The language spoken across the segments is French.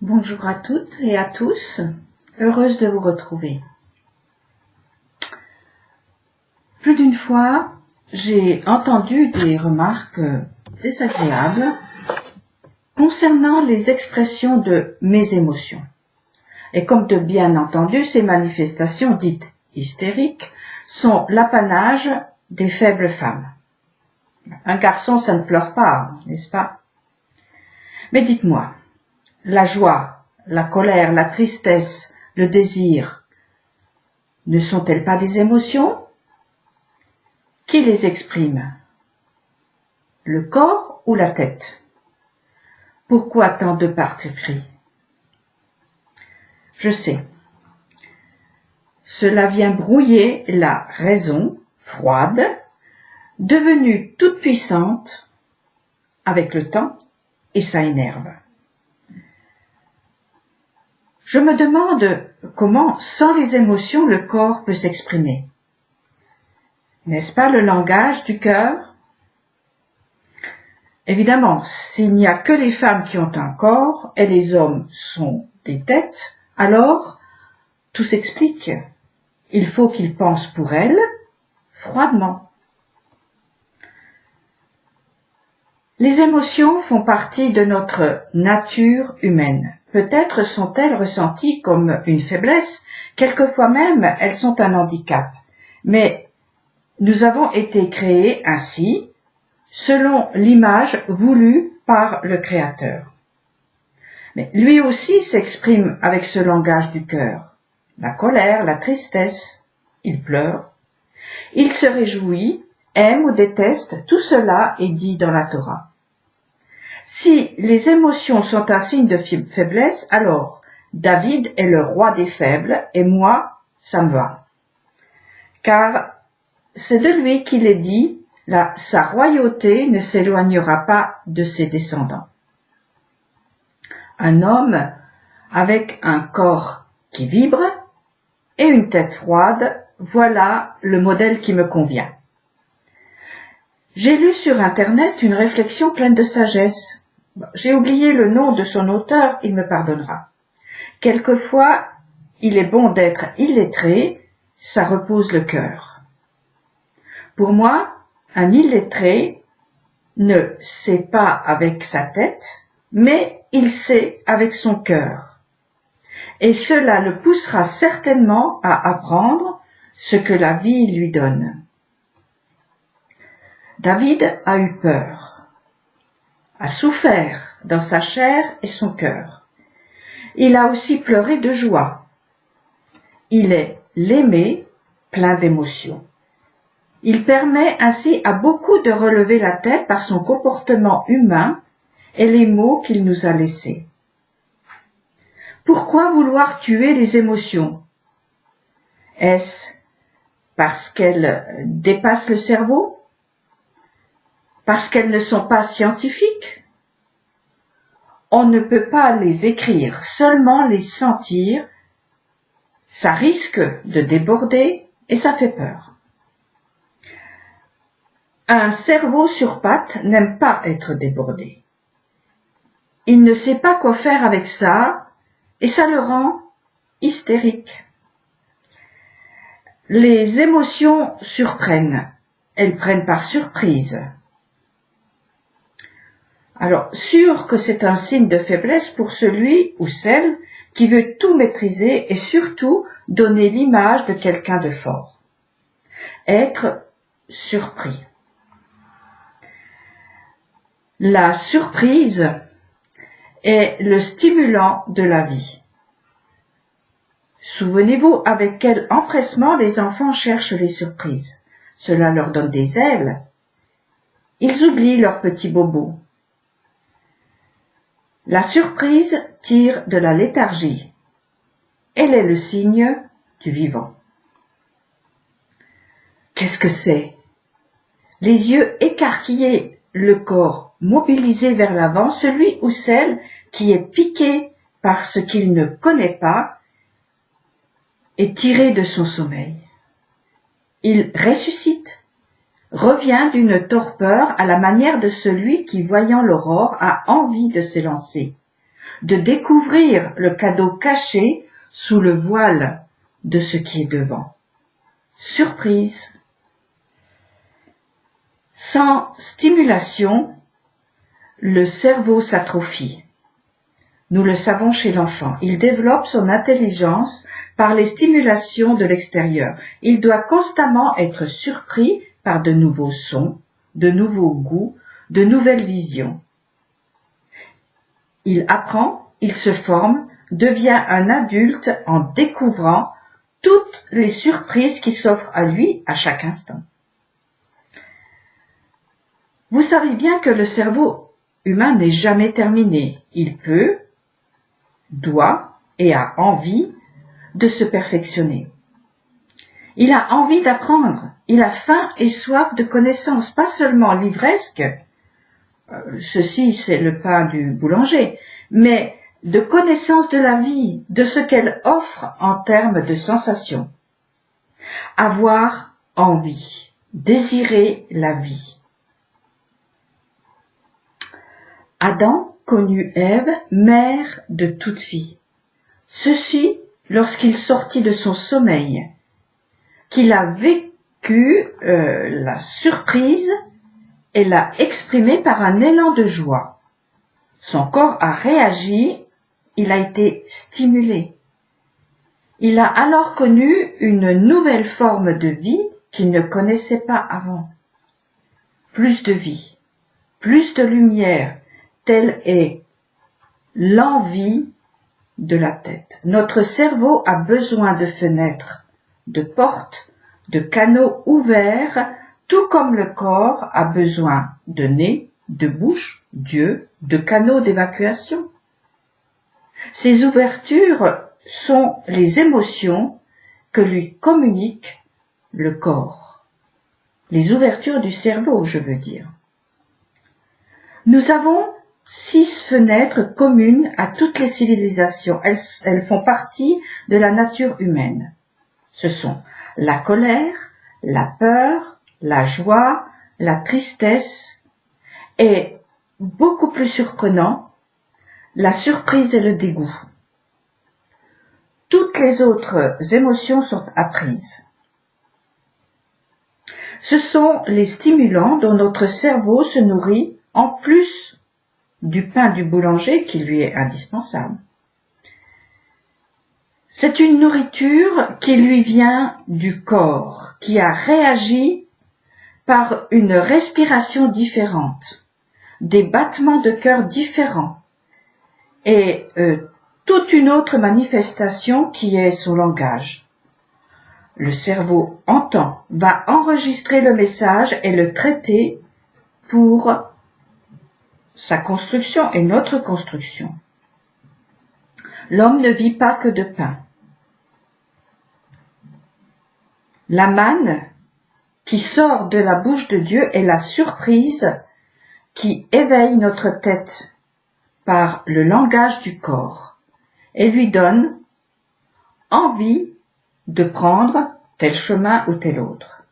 Bonjour à toutes et à tous, heureuse de vous retrouver. Plus d'une fois, j'ai entendu des remarques désagréables concernant les expressions de mes émotions. Et comme de bien entendu, ces manifestations dites hystériques sont l'apanage des faibles femmes. Un garçon, ça ne pleure pas, n'est-ce pas? Mais dites-moi, la joie, la colère, la tristesse, le désir, ne sont-elles pas des émotions? Qui les exprime? Le corps ou la tête? Pourquoi tant de partis pris? Je sais. Cela vient brouiller la raison froide, devenue toute puissante avec le temps, et ça énerve. Je me demande comment, sans les émotions, le corps peut s'exprimer. N'est-ce pas le langage du cœur? Évidemment, s'il n'y a que les femmes qui ont un corps et les hommes sont des têtes, alors tout s'explique. Il faut qu'ils pensent pour elles froidement. Les émotions font partie de notre nature humaine. Peut-être sont-elles ressenties comme une faiblesse, quelquefois même elles sont un handicap. Mais nous avons été créés ainsi, selon l'image voulue par le Créateur. Mais lui aussi s'exprime avec ce langage du cœur. La colère, la tristesse, il pleure, il se réjouit, aime ou déteste, tout cela est dit dans la Torah. Si les émotions sont un signe de faiblesse, alors David est le roi des faibles et moi, ça me va. Car c'est de lui qu'il est dit, sa royauté ne s'éloignera pas de ses descendants. Un homme avec un corps qui vibre et une tête froide, voilà le modèle qui me convient. J'ai lu sur Internet une réflexion pleine de sagesse. J'ai oublié le nom de son auteur, il me pardonnera. Quelquefois, il est bon d'être illettré, ça repose le cœur. Pour moi, un illettré ne sait pas avec sa tête, mais il sait avec son cœur. Et cela le poussera certainement à apprendre ce que la vie lui donne. David a eu peur, a souffert dans sa chair et son cœur. Il a aussi pleuré de joie. Il est l'aimé, plein d'émotions. Il permet ainsi à beaucoup de relever la tête par son comportement humain et les mots qu'il nous a laissés. Pourquoi vouloir tuer les émotions? Est-ce parce qu'elles dépassent le cerveau? Parce qu'elles ne sont pas scientifiques? On ne peut pas les écrire, seulement les sentir. Ça risque de déborder et ça fait peur. Un cerveau sur pattes n'aime pas être débordé. Il ne sait pas quoi faire avec ça et ça le rend hystérique. Les émotions surprennent, elles prennent par surprise. Alors, sûr que c'est un signe de faiblesse pour celui ou celle qui veut tout maîtriser et surtout donner l'image de quelqu'un de fort. Être surpris. La surprise est le stimulant de la vie. Souvenez-vous avec quel empressement les enfants cherchent les surprises. Cela leur donne des ailes. Ils oublient leurs petits bobos. La surprise tire de la léthargie. Elle est le signe du vivant. Qu'est-ce que c'est? Les yeux écarquillés, le corps mobilisé vers l'avant, celui ou celle qui est piqué par ce qu'il ne connaît pas est tiré de son sommeil. Il ressuscite, revient d'une torpeur à la manière de celui qui, voyant l'aurore, a envie de s'élancer. de découvrir le cadeau caché sous le voile de ce qui est devant. Surprise. Sans stimulation, le cerveau s'atrophie. Nous le savons chez l'enfant. Il développe son intelligence par les stimulations de l'extérieur. Il doit constamment être surpris par de nouveaux sons, de nouveaux goûts, de nouvelles visions. Il apprend, il se forme, devient un adulte en découvrant toutes les surprises qui s'offrent à lui à chaque instant. Vous savez bien que le cerveau humain n'est jamais terminé. Il peut, doit et a envie de se perfectionner. Il a envie d'apprendre. Il a faim et soif de connaissances, pas seulement livresques, ceci c'est le pain du boulanger, mais de connaissance de la vie, de ce qu'elle offre en termes de sensations. Avoir envie, désirer la vie. Adam connut Ève, mère de toute vie. Ceci lorsqu'il sortit de son sommeil, qu'il a vécu la surprise et l'a exprimée par un élan de joie. Son corps a réagi, il a été stimulé. Il a alors connu une nouvelle forme de vie qu'il ne connaissait pas avant. Plus de vie, plus de lumière, telle est l'envie de la tête. Notre cerveau a besoin de fenêtres, de portes, de canaux ouverts, tout comme le corps a besoin de nez, de bouche, d'yeux, de canaux d'évacuation. Ces ouvertures sont les émotions que lui communique le corps. Les ouvertures du cerveau, je veux dire. Nous avons 6 fenêtres communes à toutes les civilisations. Elles font partie de la nature humaine. Ce sont la colère, la peur, la joie, la tristesse et, beaucoup plus surprenant, la surprise et le dégoût. Toutes les autres émotions sont apprises. Ce sont les stimulants dont notre cerveau se nourrit en plus du pain du boulanger qui lui est indispensable. C'est une nourriture qui lui vient du corps, qui a réagi par une respiration différente, des battements de cœur différents et toute une autre manifestation qui est son langage. Le cerveau entend, va enregistrer le message et le traiter pour sa construction et notre construction. L'homme ne vit pas que de pain. La manne qui sort de la bouche de Dieu est la surprise qui éveille notre tête par le langage du corps et lui donne envie de prendre tel chemin ou tel autre.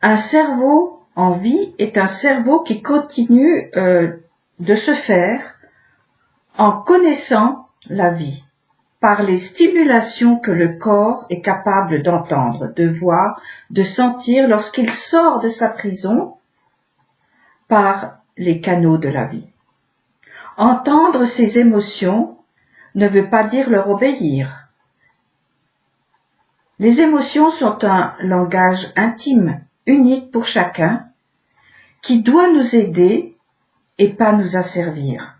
Un cerveau en vie est un cerveau qui continue de se faire en connaissant la vie, par les stimulations que le corps est capable d'entendre, de voir, de sentir lorsqu'il sort de sa prison par les canaux de la vie. Entendre ses émotions ne veut pas dire leur obéir. Les émotions sont un langage intime, unique pour chacun, qui doit nous aider et pas nous asservir.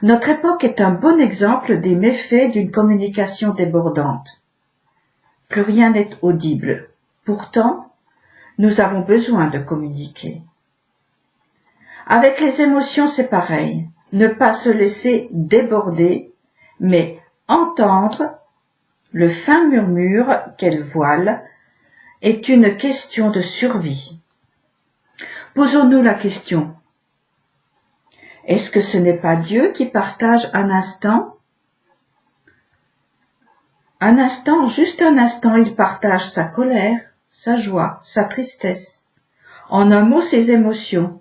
Notre époque est un bon exemple des méfaits d'une communication débordante. Plus rien n'est audible. Pourtant, nous avons besoin de communiquer. Avec les émotions, c'est pareil. Ne pas se laisser déborder, mais entendre le fin murmure qu'elle voile est une question de survie. Posons-nous la question. Est-ce que ce n'est pas Dieu qui partage un instant? Un instant, juste un instant, il partage sa colère, sa joie, sa tristesse. En un mot, ses émotions.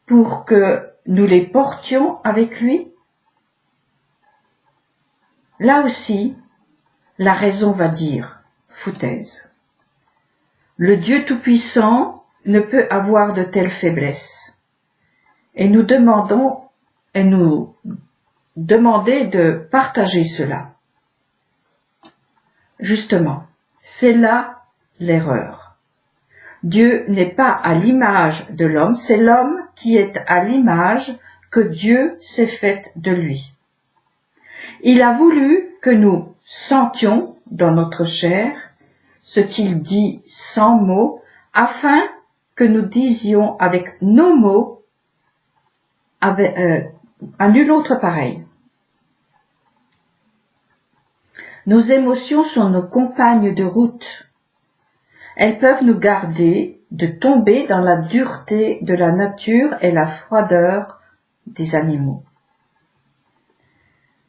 pour que nous les portions avec lui? Là aussi, la raison va dire foutaise. Le Dieu Tout-Puissant ne peut avoir de telles faiblesses. Et nous demander de partager cela. Justement, c'est là l'erreur. Dieu n'est pas à l'image de l'homme, c'est l'homme qui est à l'image que Dieu s'est faite de lui. Il a voulu que nous sentions dans notre chair ce qu'il dit sans mots, afin que nous disions avec nos mots à nul autre pareil. Nos émotions sont nos compagnes de route. Elles peuvent nous garder de tomber dans la dureté de la nature et la froideur des animaux.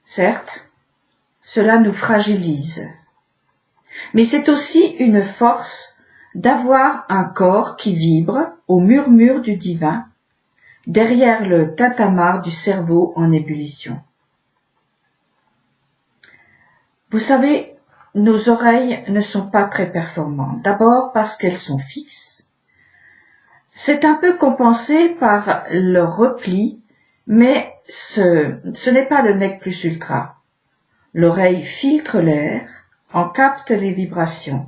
Certes, cela nous fragilise, mais c'est aussi une force d'avoir un corps qui vibre au murmure du divin, derrière le tintamarre du cerveau en ébullition. Vous savez, nos oreilles ne sont pas très performantes. D'abord parce qu'elles sont fixes. C'est un peu compensé par leur repli, mais ce n'est pas le nec plus ultra. L'oreille filtre l'air, en capte les vibrations.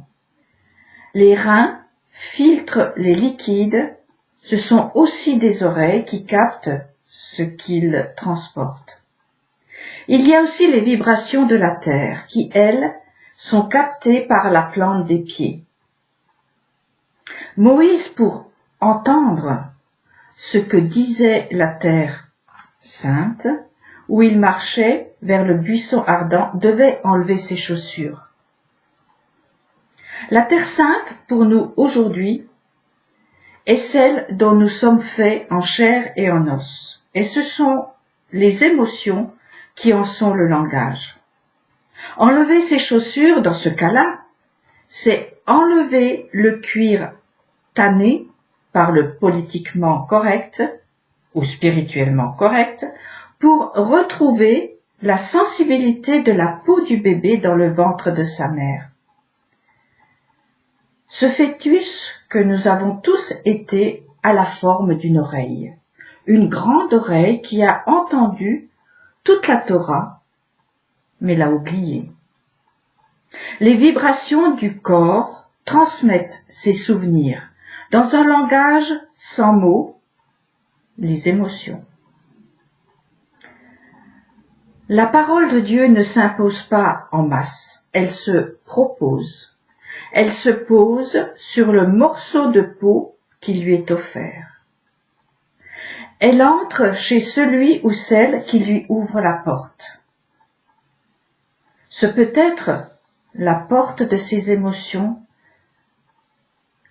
Les reins filtrent les liquides. Ce sont aussi des oreilles qui captent ce qu'ils transportent. Il y a aussi les vibrations de la terre qui, elles, sont captées par la plante des pieds. Moïse, pour entendre ce que disait la terre sainte, où il marchait vers le buisson ardent, devait enlever ses chaussures. La terre sainte, pour nous aujourd'hui, est celle dont nous sommes faits en chair et en os. Et ce sont les émotions qui en sont le langage. Enlever ses chaussures, dans ce cas-là, c'est enlever le cuir tanné par le politiquement correct ou spirituellement correct pour retrouver la sensibilité de la peau du bébé dans le ventre de sa mère. Ce fœtus que nous avons tous été à la forme d'une oreille, une grande oreille qui a entendu toute la Torah, mais l'a oubliée. Les vibrations du corps transmettent ses souvenirs dans un langage sans mots, les émotions. La parole de Dieu ne s'impose pas en masse, elle se propose. Elle se pose sur le morceau de peau qui lui est offert. Elle entre chez celui ou celle qui lui ouvre la porte. Ce peut être la porte de ses émotions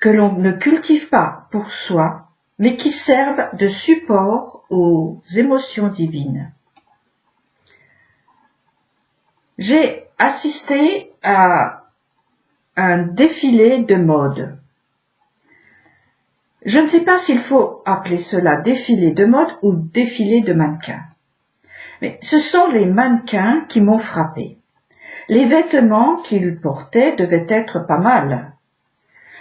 que l'on ne cultive pas pour soi, mais qui servent de support aux émotions divines. J'ai assisté à un défilé de mode. Je ne sais pas s'il faut appeler cela défilé de mode ou défilé de mannequins. Mais ce sont les mannequins qui m'ont frappé. Les vêtements qu'ils portaient devaient être pas mal.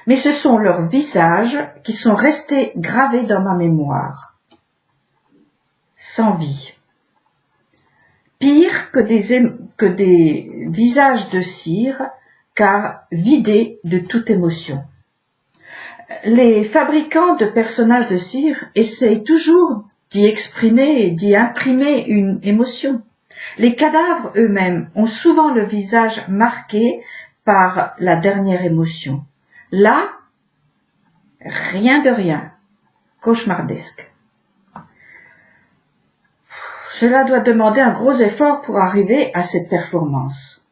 Mais ce sont leurs visages qui sont restés gravés dans ma mémoire. Sans vie. Pire que des visages de cire, car vidés de toute émotion. Les fabricants de personnages de cire essayent toujours d'y exprimer et d'y imprimer une émotion. Les cadavres eux-mêmes ont souvent le visage marqué par la dernière émotion. Là, rien de rien, cauchemardesque. Cela doit demander un gros effort pour arriver à cette performance.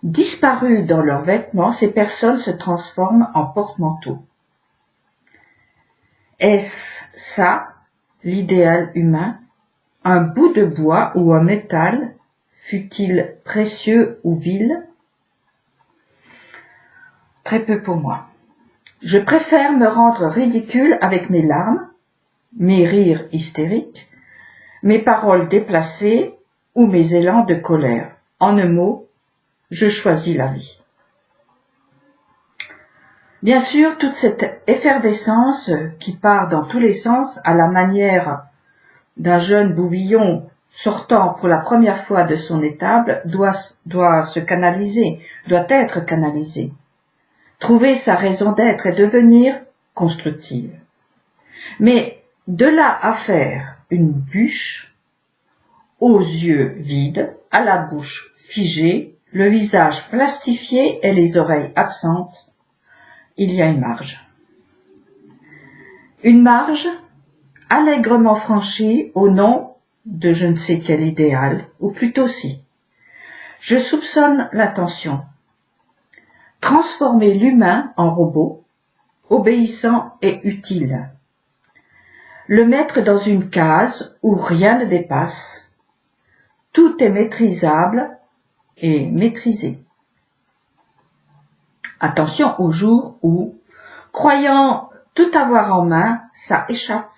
Disparues dans leurs vêtements, ces personnes se transforment en porte-manteau. Est-ce ça, l'idéal humain? Un bout de bois ou un métal, fût-il précieux ou vil? Très peu pour moi. Je préfère me rendre ridicule avec mes larmes, mes rires hystériques, mes paroles déplacées ou mes élans de colère. En un mot, je choisis la vie. Bien sûr, toute cette effervescence qui part dans tous les sens à la manière d'un jeune bouvillon sortant pour la première fois de son étable doit être canalisée, trouver sa raison d'être et devenir constructive. Mais de là à faire une bûche, aux yeux vides, à la bouche figée, le visage plastifié et les oreilles absentes, il y a une marge. Une marge allègrement franchie au nom de je ne sais quel idéal, ou plutôt si. Je soupçonne l'intention. Transformer l'humain en robot, obéissant et utile. Le mettre dans une case où rien ne dépasse. Tout est maîtrisable et maîtrisé. Attention au jour où, croyant tout avoir en main, ça échappe.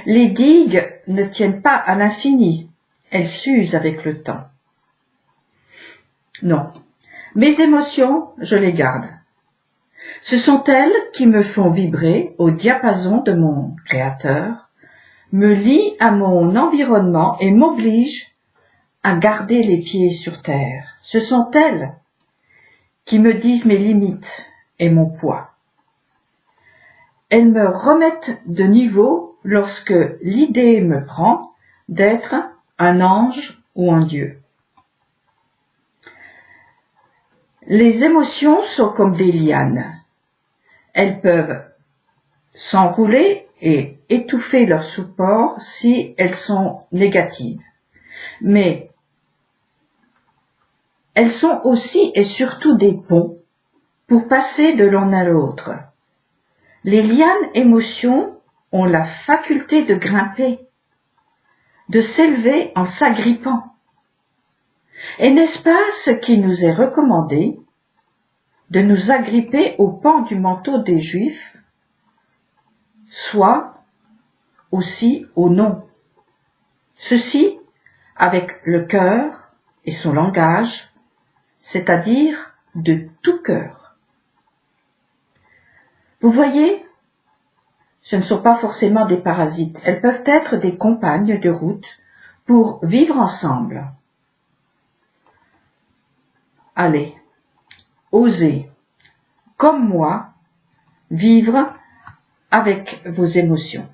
Les digues ne tiennent pas à l'infini, elles s'usent avec le temps. Non, mes émotions, je les garde. Ce sont elles qui me font vibrer au diapason de mon Créateur, me lient à mon environnement et m'obligent à garder les pieds sur terre. Ce sont elles qui me disent mes limites et mon poids. Elles me remettent de niveau lorsque l'idée me prend d'être un ange ou un dieu. Les émotions sont comme des lianes. Elles peuvent s'enrouler et étouffer leur support si elles sont négatives. Mais elles sont aussi et surtout des ponts pour passer de l'un à l'autre. Les lianes émotions ont la faculté de grimper, de s'élever en s'agrippant. Et n'est-ce pas ce qui nous est recommandé, de nous agripper au pan du manteau des Juifs, soit aussi au nom. Ceci avec le cœur et son langage, c'est-à-dire de tout cœur. Vous voyez, ce ne sont pas forcément des parasites, elles peuvent être des compagnes de route pour vivre ensemble. Allez, osez, comme moi, vivre avec vos émotions.